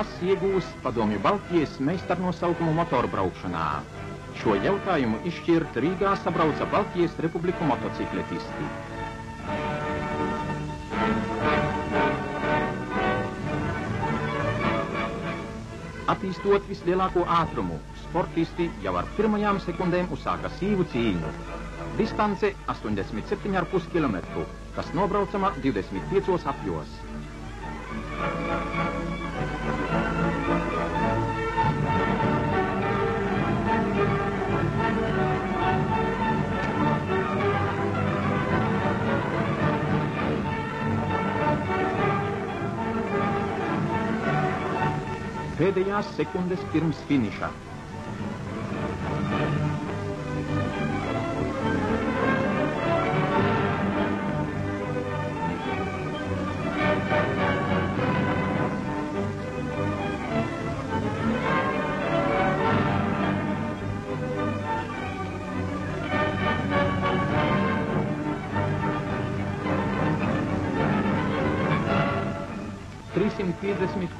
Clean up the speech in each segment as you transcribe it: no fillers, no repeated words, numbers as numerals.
Kas iegūst Padomju Baltijas meistarnosaukumu motorbraukšanā? Šo jautājumu izšķirt Rīgā sabrauca Baltijas Republiku motocikletisti. Attīstot vislielāko ātrumu, sportisti jau ar pirmajām sekundēm uzsāka sīvu cīņu. Distance 87,5 km, kas nobraucama 25 apjos. Pēdējās sekundes pirms finiša.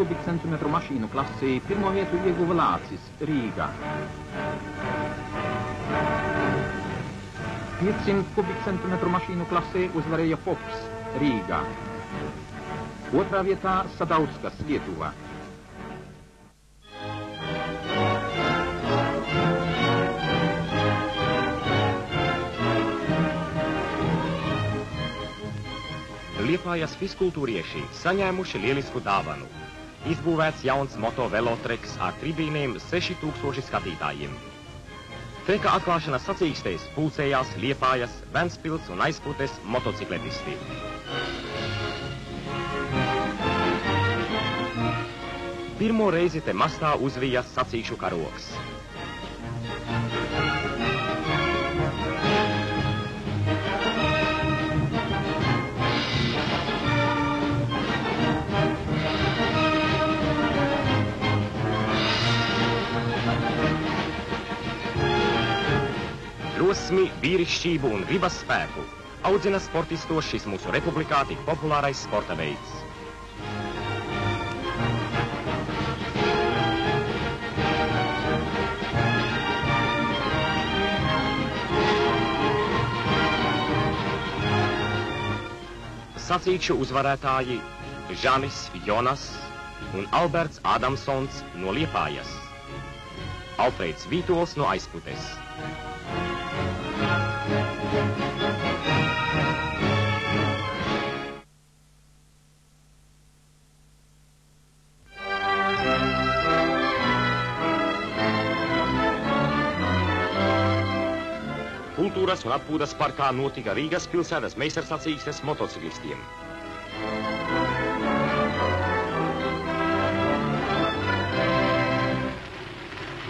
Kubikcentimetru mašīnu klasē pirmo vietu ieguva Lācis, Rīga. 500 kubikcentimetru mašīnu klasē uzvarēja Pops, Rīga. Otrā vietā Sadauskas, Lietuva. Liepājas fiskultūrieši saņēmuši lielisku dāvanu. Izbūvēts jauns motovelotreks ar tribīnēm 6000 skatītājiem. Treka atklāšanas sacīkstēs pulcējās Liepājas, Ventspils un Aizputes motocikletisti. Pirmo reizi te mastā uzvijas sacīkšu karogs. Drosmi, vīrišķību un gribas spēku audzina sportistos šis mūsu republikā tik populārais sporta veids. Sacīkšu uzvarētāji Žanis Jonas un Alberts Ādamsons no Liepājas, Alfrēds Vītols no Aizputes. Kultūras un atpūtas parkā notika Rīgas pilsētas meistarsacīkstes motociklistiem.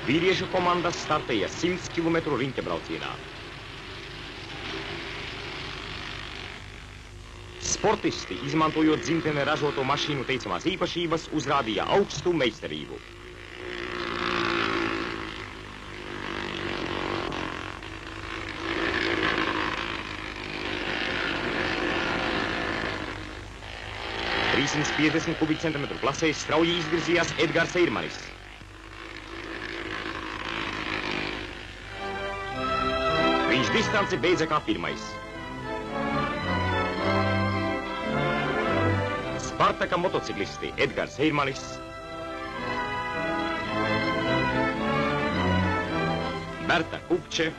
Vīriešu komandas startēja 100 km riņķebraucienā. Sportisti, izmantojot dzimtenē ražoto mašīnu teicamās īpašības, uzrādīja augstu meistarību. – 350 kubikcentimetru klasē strauji izvirzījās Edgars Eirmanis. Viņš distanci beidza kā pirmais. Spartaka motociklisti Edgars Eirmanis, Berta Kupče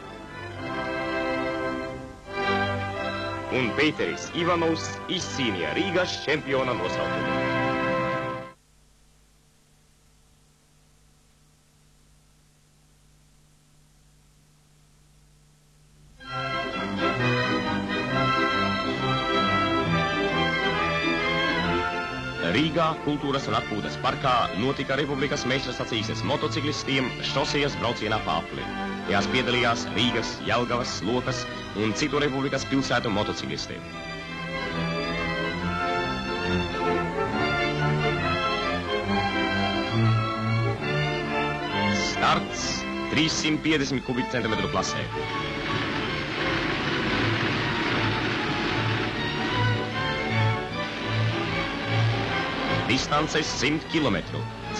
un Pēteris Ivanovs izcīnīja Rīgas čempiona nosaukumu. Rīgā, kultūras un atpūtas parkā notika Republikas meistarsacīkstes motociklistiem šosejas braucienā pa apli. Tajās piedalījās Rīgas, Jelgavas, Lokas un citu Republikas pilsētu motociklistiem. Starts 350 kubikcentimetru klasē. Distances 100 km,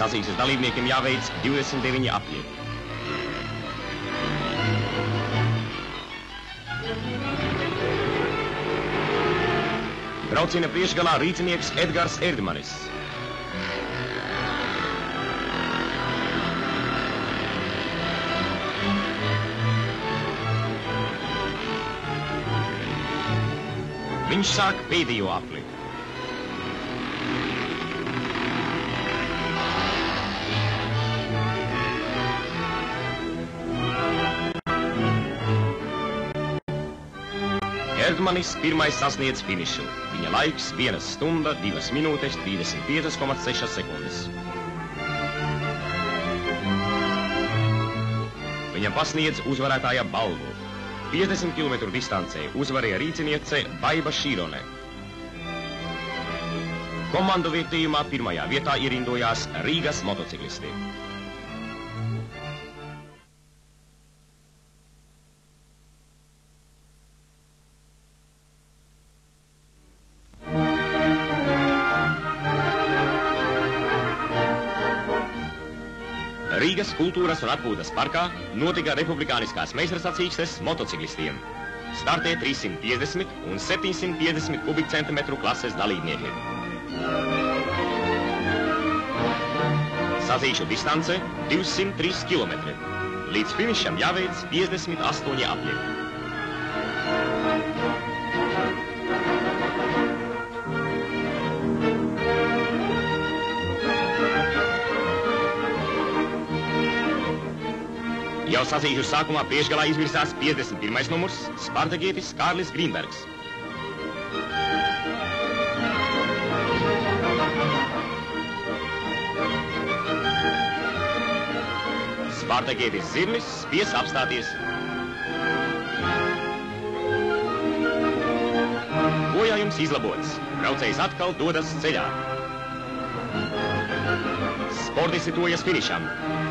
Sacīkses dalībniekiem jāveic 29 apļi. Brauciena priekšgalā rīcinieks Edgars Erdmanis. Viņš sāk pēdējo apli. Erdmanis pirmais sasniedz finišu. Viņa laiks 1 stunda, 2 minūtes, 35,6 sekundes. Viņa pasniedz uzvarētāja balvu. 50 km distancē uzvarēja rīciniece Baiba Šīrone. Komandu vietījumā pirmajā vietā ierindojās Rīgas motociklisti. Rīgas kultūras un atpūtas parkā notika republikāniskās meistarsacīkstes motociklistiem. Startē 350 un 750 kubikcentimetru klases dalībnieki. Sacīkšu distance 203 km. Līdz finišam jāveic 58 apļi. Jau sacīkšu sākumā priekšgalā izvirsās 51. numurs spartakietis Kārlis Grīnbergs. Spartakietis Zirnis spies apstāties. Bojājums izlabots. Braucējs atkal dodas ceļā. Sportisti tojas finišam.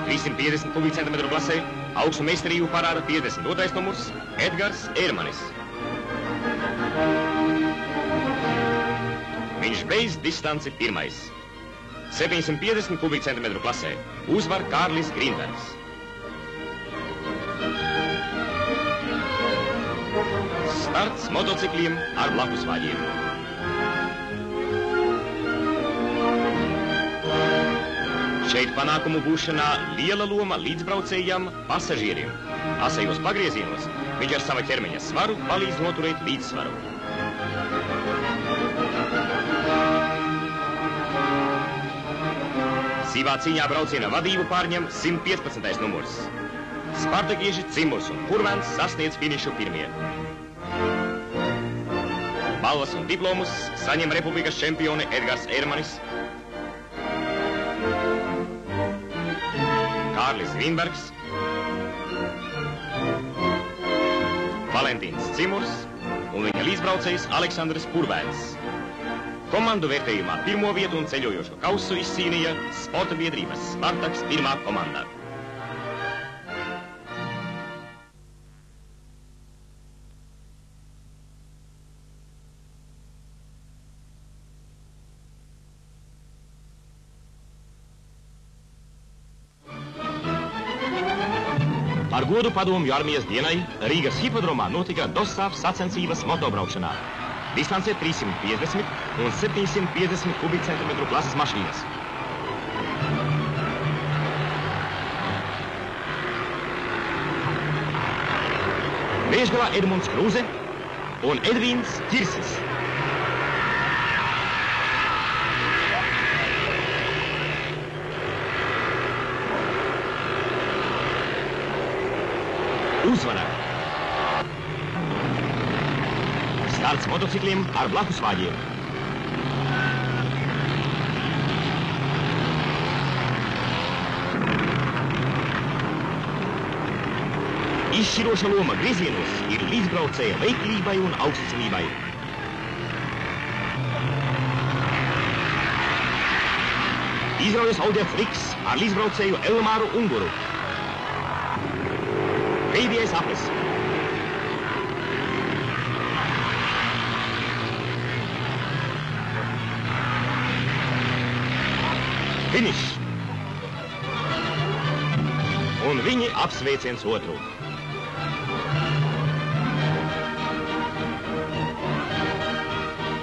350 kubikcentimetru klasē augstu meistarību parāda 52. numurs Edgars Erdmanis. Viņš beidz distanci pirmais. 750 kubikcentimetru klasē uzvar Kārlis Grīnbergs. Starts motocikliem ar blakusvāģiem. Šeit panākumu būšanā liela loma līdzbraucējiem pasažieriem. Asajos pagriezienos viņš ar sava ķermeņa svaru palīdz noturēt līdzsvaru. Sīvā cīņā brauciena vadību pārņem 115. numurs. Spartakieši Cimurs un Purvens sasniedz finišu pirmie. Balvas un diplomus saņem republikas čempione Edgars Erdmanis, Kārlis Grīnbergs, Valentīns Cimurs un viņa līdzbraucējs Aleksandrs Purvens. Komandu vērtējumā pirmo vietu un ceļojošo kausu izcīnīja sporta biedrības Spartaks pirmā komanda. Ar godu padomju armijas dienai Rīgas hipodromā notika Dossāvs sacensības motobraukšanā. Distancē 350 un 750 kubikcentimetru klases mašīnas. Priekšgalā Edmunds Krūze un Edvīns Ķirsis. Uzvara! Starts motocikliem ar blakusvāģiem. Izšķiroša loma griezienos ir līdzbraucēja veiklībai un augstsmībai. Izraujas audiets Riks ar līdzbraucēju Elmāru Unguru. Pēdējais aplis. Finišs. un viņi apsveic viens otru.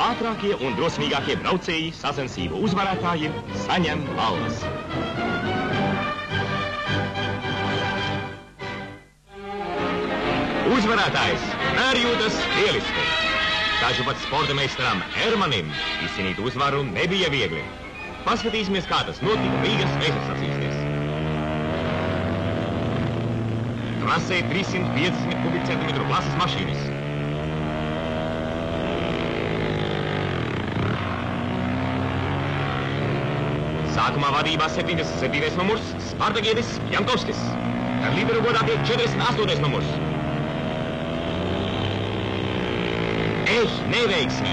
Ātrākie un drosmīgākie braucēji, sacensību uzvarētāji, saņem balvas. Uzvarētājs jūtas lieliski. Taču pat sporta meistaram Ermanim izcīnīt uzvaru nebija viegli. Paskatīsimies, kā tas notika Rīgas meistarsacīkstes. Trasē 350 kubikcentimetru klases mašīnas. Sākumā vadībā 77. numurs Spartagietis Jankovskis. Ar līderu godā tiek 48. numurs. Neveiksmi.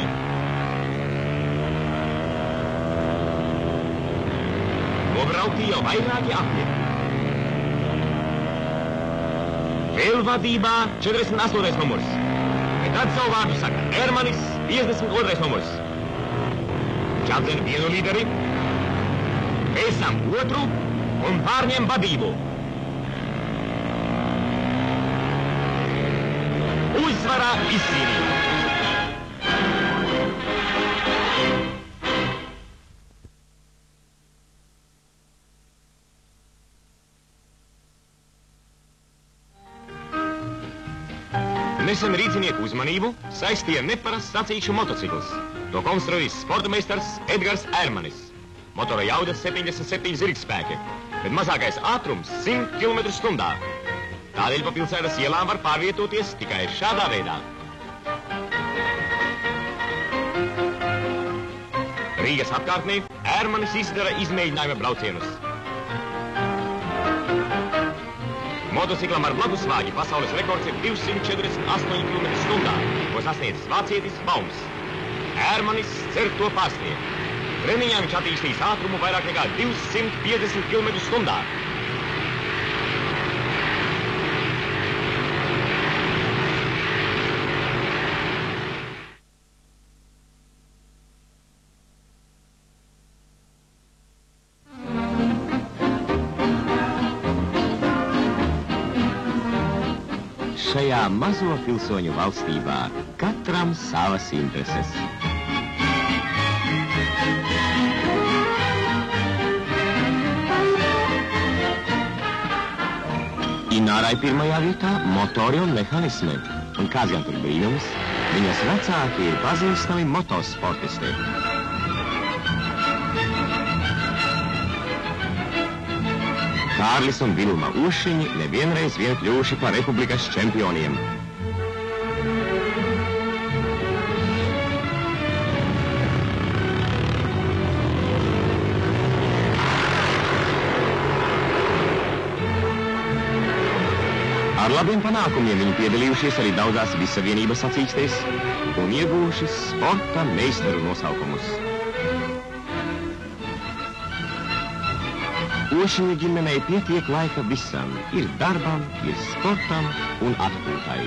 Nobraukti jau vairāki apļi. Vēl vadībā 48. numurs. Bet tad savu vārdu saka Ermanis, 52. numurs. Čadzena vienu līderi, pēc tam otru un pārņem vadību. Uzvarā izcīnīja. Nesen rīcinieku uzmanību saistīja neparasts sacīkšu motocikls. To konstruējis sporta meistars Edgars Ermanis. Motora jauda 77 zirgspēki, bet mazākais ātrums 100 km/h. Tādēļ pa pilsētas ielām var pārvietoties tikai šādā veidā. Rīgas apkārtnē Ermanis izdara izmēģinājuma braucienus. Motociklam ar blakusvāģi pasaules rekords ir 248 km/h, ko sasniedzis vācietis Baums. Ermanis cer to pārsniegt. Treniņā viņš attīstīs ātrumu vairāk nekā 250 km/h. Šajā mazo pilsoņu valstībā katram savas intereses. Inārai pirmajā vietā motori un mehanismi. Un kāds gan tur brīnums, viņas vecāki ir pazīstami motosportisti. Kārlis un Vilma Ušiņi nevienreiz vien kļuvuši par republikas čempioniem. Ar labiem panākumiem viņi piedalījušies arī daudzās vissavienības sacīkstēs un ieguvuši sporta meistaru nosaukumus. Ušiņu ģimenei pietiek laika visam. Ir darbam, ir sportam un atpūtai.